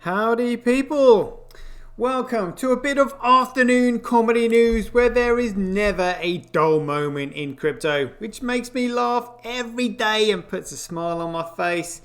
Howdy people! Welcome to a bit of afternoon comedy news where there is never a dull moment in crypto, which makes me laugh every day and puts a smile on my face.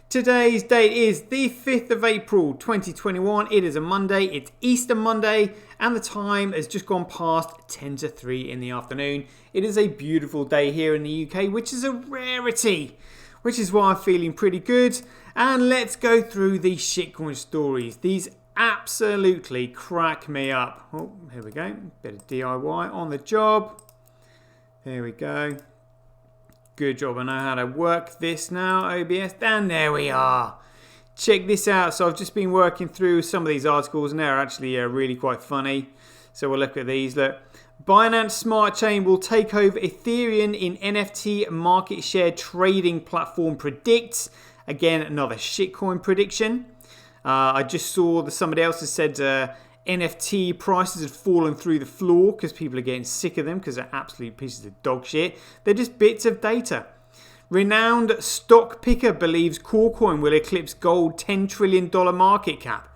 Today's date is the 5th of April 2021. It is a Monday, it's Easter Monday, and the time has just gone past 10 to 3 in the afternoon. It is a beautiful day here in the UK, which is a rarity, which is why I'm feeling pretty good. And let's go through these shitcoin stories. These absolutely crack me up. Oh, here we go. Bit of DIY on the job. There we go. Good job. I know how to work this now, OBS. And there we are. Check this out. So I've just been working through some of these articles and they're actually really quite funny. So we'll look at these. Look. Binance Smart Chain will take over Ethereum in NFT market share trading platform predicts. Again, another shitcoin prediction. I just saw that somebody else has said NFT prices had fallen through the floor because people are getting sick of them because they're absolute pieces of dog shit. They're just bits of data. Renowned stock picker believes Corecoin will eclipse gold $10 trillion market cap.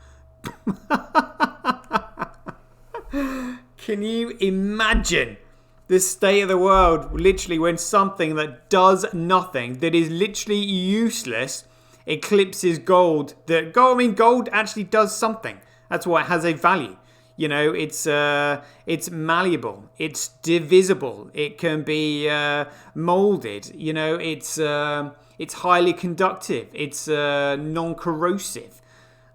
Can you imagine the state of the world, literally, when something that does nothing, that is literally useless, eclipses gold? Gold actually does something. That's why it has a value. You know, it's malleable, it's divisible, it can be molded. You know, it's highly conductive, it's non-corrosive.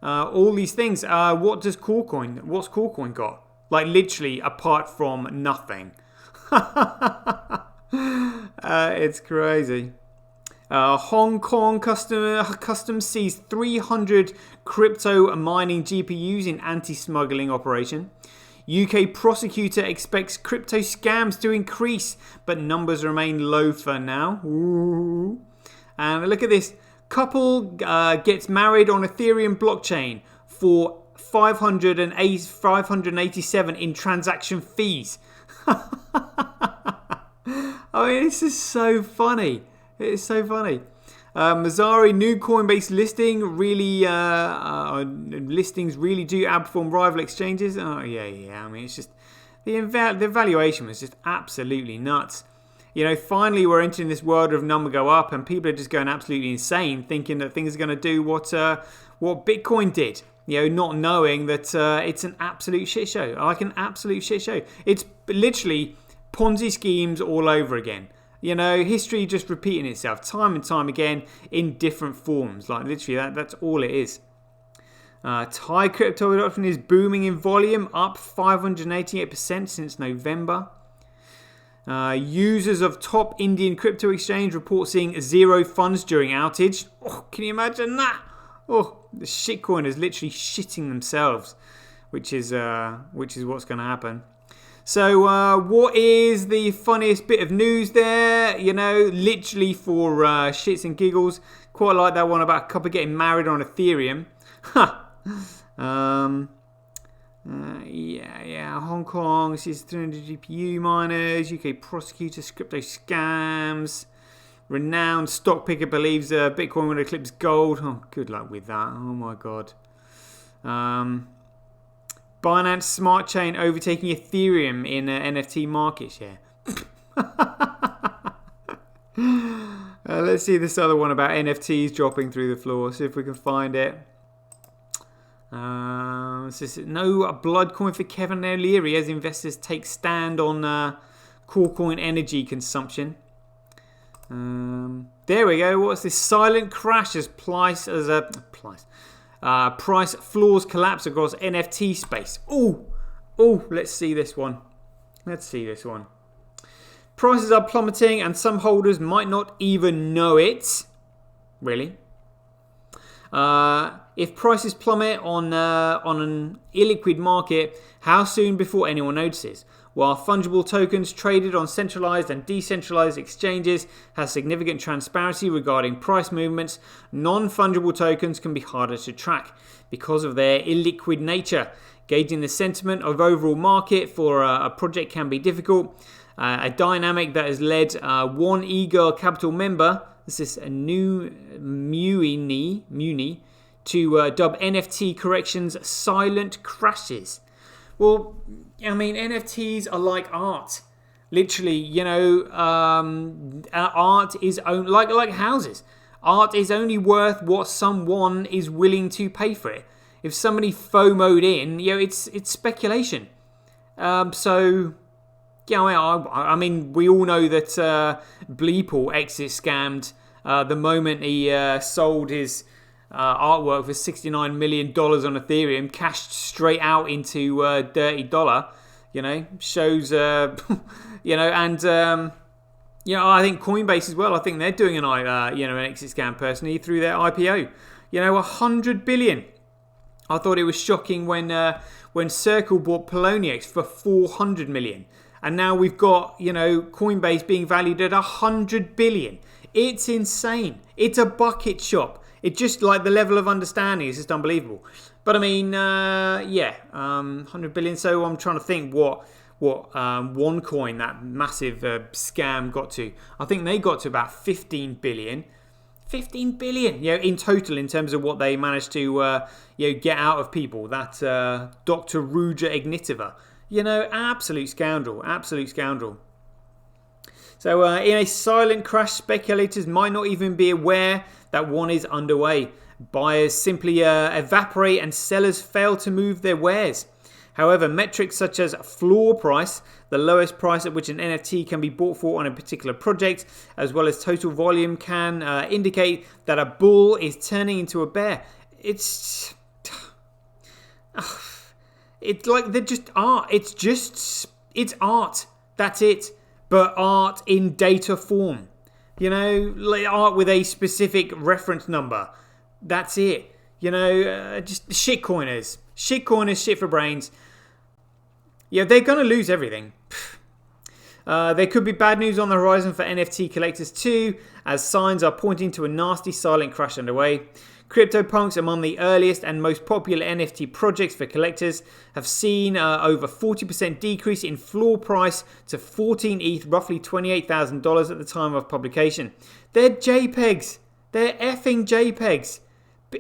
All these things. What's Corecoin got? Like literally, apart from nothing. It's crazy. Hong Kong custom sees 300 crypto mining GPUs in anti-smuggling operation. UK prosecutor expects crypto scams to increase, but numbers remain low for now. Ooh. And look at this. Couple gets married on Ethereum blockchain for 587 in transaction fees. I mean, this is so funny. It is so funny. Mazzari, new Coinbase listing, listings really do outperform rival exchanges. Oh, yeah. I mean, it's just, the valuation was just absolutely nuts. You know, finally we're entering this world of number go up and people are just going absolutely insane thinking that things are going to do what Bitcoin did. You know, not knowing that it's an absolute shit show. Like an absolute shit show. It's literally Ponzi schemes all over again. You know, history just repeating itself time and time again in different forms. Like literally, that's all it is. Thai crypto adoption is booming in volume, up 588% since November. Users of top Indian crypto exchange report seeing zero funds during outage. Oh, can you imagine that? Oh, the shitcoin is literally shitting themselves, which is what's going to happen. So, what is the funniest bit of news there? You know, literally for shits and giggles. Quite like that one about a couple getting married on Ethereum. Yeah. Hong Kong sees 300 GPU miners. UK prosecutors crypto scams. Renowned stock picker believes Bitcoin will eclipse gold. Oh, good luck with that. Oh my god. Binance Smart Chain overtaking Ethereum in NFT market share. Let's see this other one about NFTs dropping through the floor. See if we can find it. No blood coin for Kevin O'Leary as investors take stand on Corecoin energy consumption. There we go. What's this? Silent crash as price floors collapse across NFT space. Oh, let's see this one. Prices are plummeting and some holders might not even know it. Really? If prices plummet on an illiquid market, how soon before anyone notices? While fungible tokens traded on centralized and decentralized exchanges have significant transparency regarding price movements, non-fungible tokens can be harder to track because of their illiquid nature. Gauging the sentiment of overall market for a project can be difficult. A dynamic that has led one eager capital member, this is a new Muni, to dub NFT corrections silent crashes. Well, I mean, NFTs are like art. Literally, art is like houses. Art is only worth what someone is willing to pay for it. If somebody FOMO'd in, it's speculation. I mean, we all know that Bleeple exit scammed the moment he sold his artwork for $69 million on Ethereum, cashed straight out into dirty dollar. Shows, I think Coinbase as well. I think they're doing an exit scam personally through their IPO. 100 billion. I thought it was shocking when Circle bought Poloniex for 400 million. And now we've got, Coinbase being valued at 100 billion. It's insane. It's a bucket shop. It's just like the level of understanding is just unbelievable. But I mean, 100 billion. So I'm trying to think what OneCoin, that massive scam, got to. I think they got to about 15 billion. 15 billion, in total in terms of what they managed to, get out of people. That Dr. Ruja Ignitova, absolute scoundrel. So in a silent crash, speculators might not even be aware that one is underway. Buyers simply evaporate and sellers fail to move their wares. However, metrics such as floor price, the lowest price at which an NFT can be bought for on a particular project, as well as total volume, can indicate that a bull is turning into a bear. It's like they're just art. It's art. That's it. But art in data form. Like art with a specific reference number. That's it. Just shitcoiners. Shitcoiners, shit for brains. They're going to lose everything. There could be bad news on the horizon for NFT collectors too, as signs are pointing to a nasty silent crash underway. CryptoPunks, among the earliest and most popular NFT projects for collectors, have seen over 40% decrease in floor price to 14 ETH, roughly $28,000 at the time of publication. They're JPEGs. They're effing JPEGs.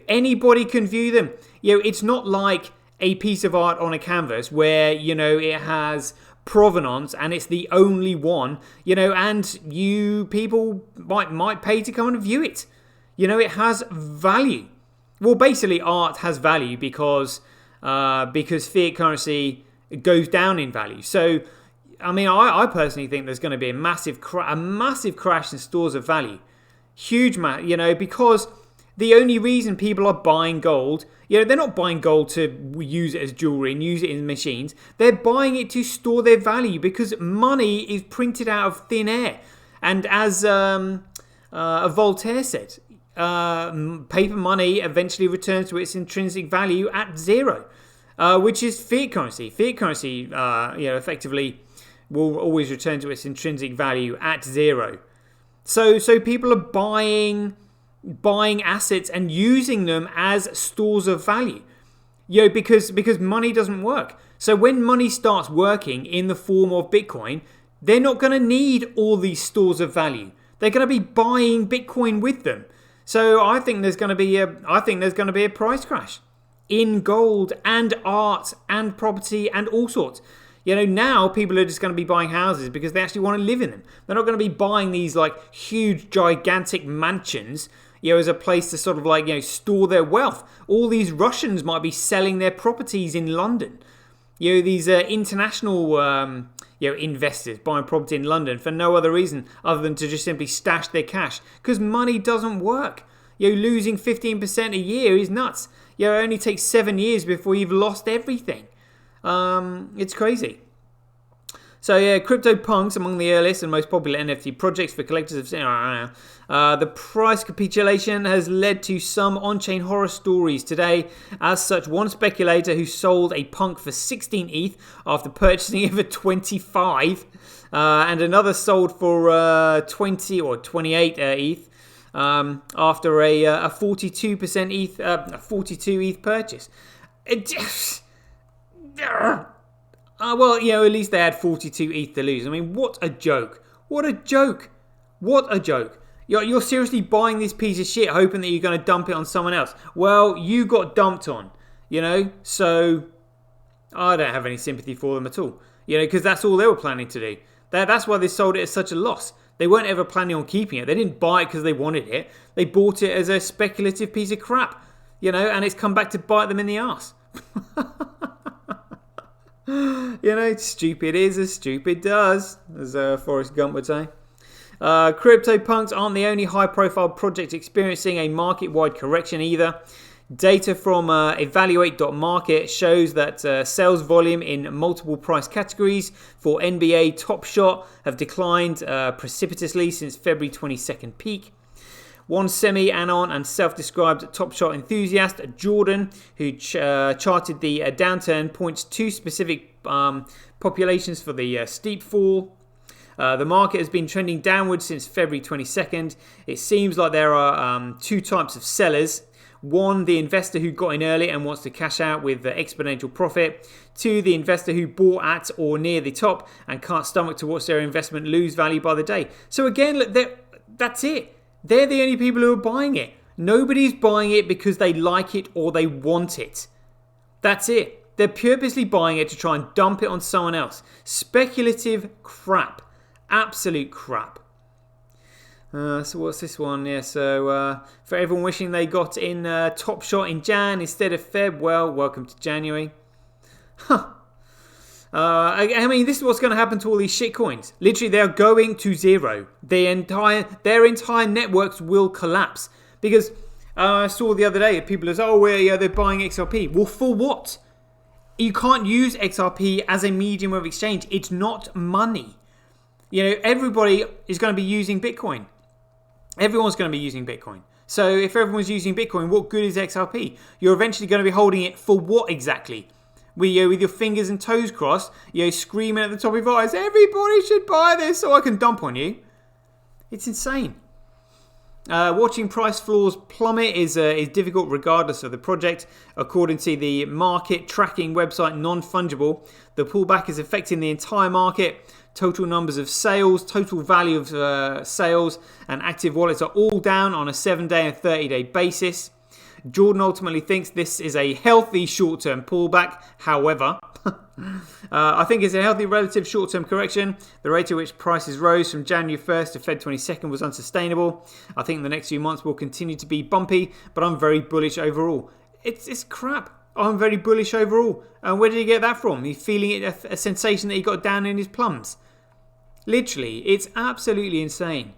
Anybody can view them. It's not like a piece of art on a canvas where, it has provenance and it's the only one, and you people might pay to come and view it. It has value. Well, basically, art has value because fiat currency goes down in value. So, I mean, I personally think there's going to be a massive crash in stores of value. Huge, because the only reason people are buying gold, they're not buying gold to use it as jewelry and use it in machines. They're buying it to store their value because money is printed out of thin air. And as Voltaire said, paper money eventually returns to its intrinsic value at zero, which is fiat currency. Fiat currency, effectively will always return to its intrinsic value at zero. So people are buying assets and using them as stores of value, because money doesn't work. So when money starts working in the form of Bitcoin, they're not going to need all these stores of value. They're going to be buying Bitcoin with them. So I think there's going to be a price crash in gold and art and property and all sorts. Now people are just going to be buying houses because they actually want to live in them. They're not going to be buying these like huge, gigantic mansions, as a place to sort of store their wealth. All these Russians might be selling their properties in London. These international investors buying property in London for no other reason other than to just simply stash their cash because money doesn't work. Losing 15% a year is nuts. It only takes 7 years before you've lost everything. It's crazy. So CryptoPunks, among the earliest and most popular NFT projects for collectors of the price capitulation has led to some on-chain horror stories today. As such, one speculator who sold a punk for 16 ETH after purchasing it for 25, and another sold for 20 or 28 ETH after a 42% ETH, 42 ETH purchase. Well, at least they had 42 ETH to lose. I mean, what a joke. What a joke. You're seriously buying this piece of shit hoping that you're going to dump it on someone else. Well, you got dumped on, so I don't have any sympathy for them at all, because that's all they were planning to do. That's why they sold it at such a loss. They weren't ever planning on keeping it. They didn't buy it because they wanted it. They bought it as a speculative piece of crap, and it's come back to bite them in the arse. Stupid is as stupid does, as Forrest Gump would say. CryptoPunks aren't the only high-profile project experiencing a market-wide correction either. Data from evaluate.market shows that sales volume in multiple price categories for NBA Top Shot have declined precipitously since February 22nd peak. One semi-anon and self-described Top Shot enthusiast, Jordan, who charted the downturn, points to specific populations for the steep fall. The market has been trending downwards since February 22nd. It seems like there are two types of sellers. One, the investor who got in early and wants to cash out with exponential profit. Two, the investor who bought at or near the top and can't stomach to watch their investment lose value by the day. So again, look, that's it. They're the only people who are buying it. Nobody's buying it because they like it or they want it. That's it. They're purposely buying it to try and dump it on someone else. Speculative crap. Absolute crap. So what's this one? Yeah, so for everyone wishing they got in Top Shot in Jan instead of Feb, well, welcome to January. I mean, this is what's going to happen to all these shitcoins. Literally, they're going to zero. Their entire networks will collapse. Because I saw the other day, people are saying, they're buying XRP. Well, for what? You can't use XRP as a medium of exchange. It's not money. Everybody is going to be using Bitcoin. Everyone's going to be using Bitcoin. So if everyone's using Bitcoin, what good is XRP? You're eventually going to be holding it for what exactly? With your fingers and toes crossed, screaming at the top of your voice, everybody should buy this so I can dump on you. It's insane. Watching price floors plummet is difficult regardless of the project. According to the market tracking website Non-Fungible, the pullback is affecting the entire market. Total numbers of sales, total value of sales, and active wallets are all down on a 7-day and 30-day basis. Jordan ultimately thinks this is a healthy short-term pullback. However, I think it's a healthy relative short-term correction. The rate at which prices rose from January 1st to Feb 22nd was unsustainable. I think the next few months will continue to be bumpy, but I'm very bullish overall. It's crap. I'm very bullish overall. And where did he get that from? He's feeling it a sensation that he got down in his plums. Literally, it's absolutely insane.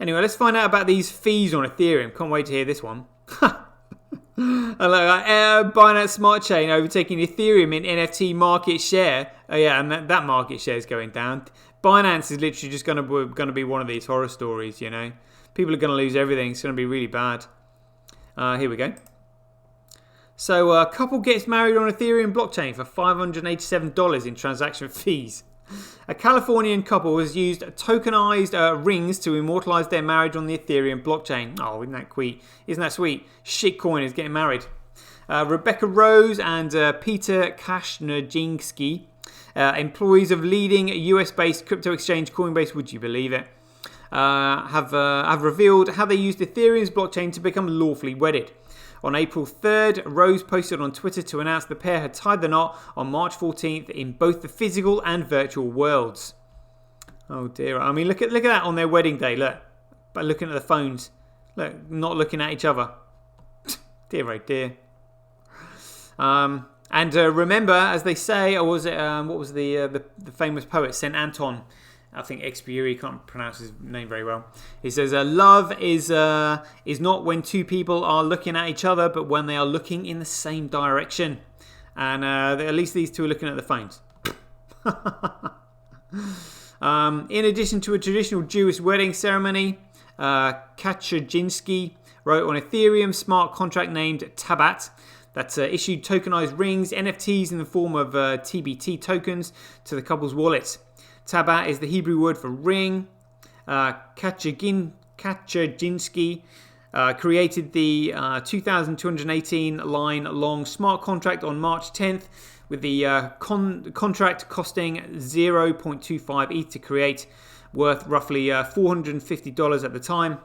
Anyway, let's find out about these fees on Ethereum. Can't wait to hear this one. Binance Smart Chain overtaking Ethereum in NFT market share. Oh yeah, and that market share is going down. Binance is literally just going to be one of these horror stories. People are going to lose everything. It's going to be really bad. Here we go. So a couple gets married on Ethereum blockchain for $587 in transaction fees. A Californian couple has used tokenized rings to immortalize their marriage on the Ethereum blockchain. Oh, isn't that sweet? Isn't that sweet? Shitcoin is getting married. Rebecca Rose and Peter Kashnajinski, employees of leading US-based crypto exchange Coinbase, would you believe it, have revealed how they used Ethereum's blockchain to become lawfully wedded. On April 3rd, Rose posted on Twitter to announce the pair had tied the knot on March 14th in both the physical and virtual worlds. Oh dear. I mean, look at that on their wedding day. Look. By looking at the phones. Look, not looking at each other. Dear, oh dear. And remember, as they say, or was it, what was the famous poet, Saint Anton? I think Expiuri, can't pronounce his name very well. He says, love is not when two people are looking at each other, but when they are looking in the same direction. And at least these two are looking at the phones. In addition to a traditional Jewish wedding ceremony, Kaczynski wrote on Ethereum smart contract named Tabat that issued tokenized rings, NFTs in the form of TBT tokens to the couple's wallets. Tabat is the Hebrew word for ring. Kaczynski created the 2,218 line long smart contract on March 10th, with the contract costing 0.25 ETH to create. worth roughly $450 at the time.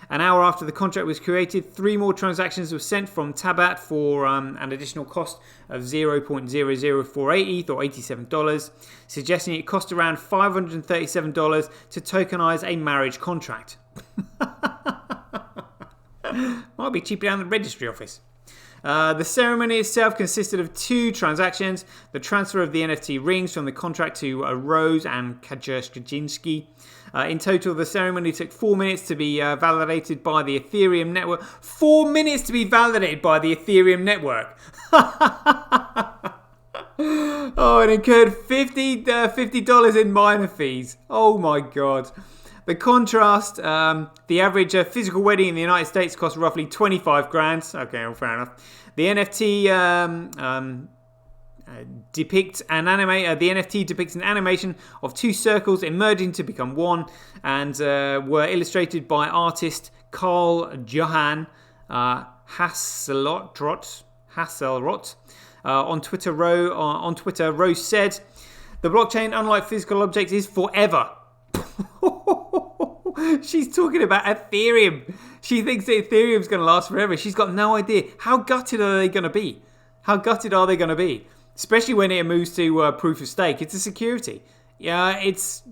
An hour after the contract was created, 3 more transactions were sent from Tabat for an additional cost of 0.0048 ETH or $87, suggesting it cost around $537 to tokenize a marriage contract. Might be cheaper down the registry office. The ceremony itself consisted of 2 transactions: the transfer of the NFT rings from the contract to Rose and Kaczynski. In total, the ceremony took 4 minutes to be validated by the Ethereum network. 4 minutes to be validated by the Ethereum network. Oh, it incurred $50 in miner fees. Oh my god. The contrast, the average physical wedding in the United States costs roughly 25 grand. Okay, well, fair enough. The NFT depicts an animation of 2 circles emerging to become one, and were illustrated by artist Carl Johan Hasselrott. On Twitter, Rose said, "The blockchain, unlike physical objects, is forever." She's talking about Ethereum. She thinks that Ethereum's going to last forever. She's got no idea. How gutted are they going to be? How gutted are they going to be? Especially when it moves to proof of stake. It's a security. Yeah, it's...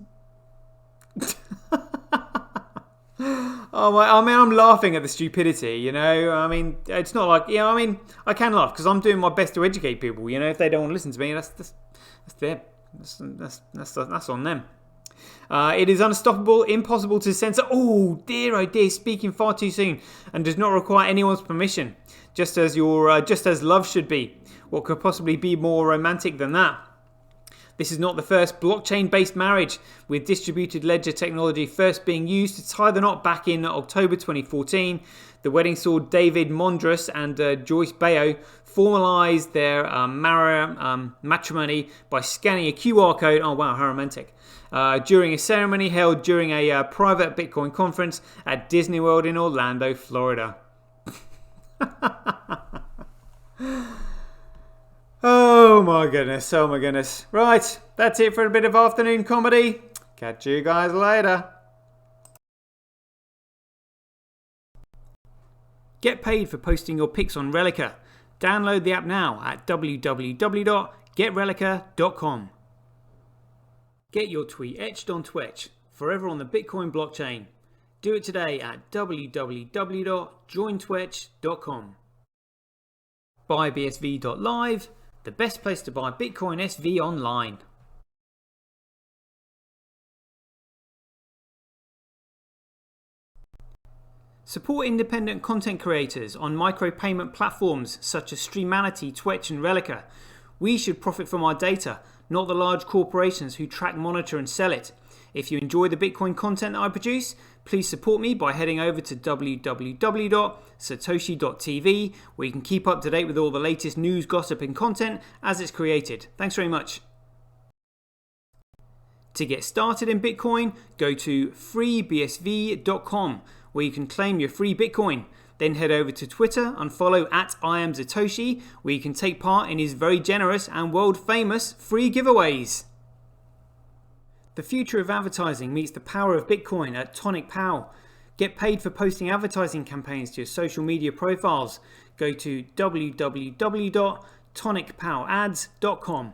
Oh, I mean, I'm laughing at the stupidity, you know. I mean, it's not like... Yeah, I mean, I can laugh because I'm doing my best to educate people, you know. If they don't want to listen to me, that's them. That's on them. It is unstoppable, impossible to censor. Oh dear, speaking far too soon, and does not require anyone's permission. Just as love should be. What could possibly be more romantic than that? This is not the first blockchain-based marriage, with distributed ledger technology first being used to tie the knot back in October 2014. The wedding saw David Mondras and Joyce Bayo formalise their matrimony by scanning a QR code. Oh wow, how romantic. During a ceremony held during a private Bitcoin conference at Disney World in Orlando, Florida. Oh my goodness. Right, that's it for a bit of afternoon comedy. Catch you guys later. Get paid for posting your pics on Relica. Download the app now at www.getrelica.com. Get your tweet etched on Twitch, forever on the Bitcoin blockchain. Do it today at www.jointwitch.com. BuyBSV.live, the best place to buy Bitcoin SV online. Support independent content creators on micropayment platforms such as Streamanity, Twitch and Relica. We should profit from our data, not the large corporations who track, monitor and sell it. If you enjoy the Bitcoin content that I produce, please support me by heading over to www.satoshi.tv, where you can keep up to date with all the latest news, gossip and content as it's created. Thanks very much. To get started in Bitcoin, go to freebsv.com, where you can claim your free Bitcoin. Then head over to Twitter and follow @IamSatoshi, where you can take part in his very generous and world famous free giveaways. The future of advertising meets the power of Bitcoin at Tonic Pow. Get paid for posting advertising campaigns to your social media profiles. Go to www.tonicpowads.com.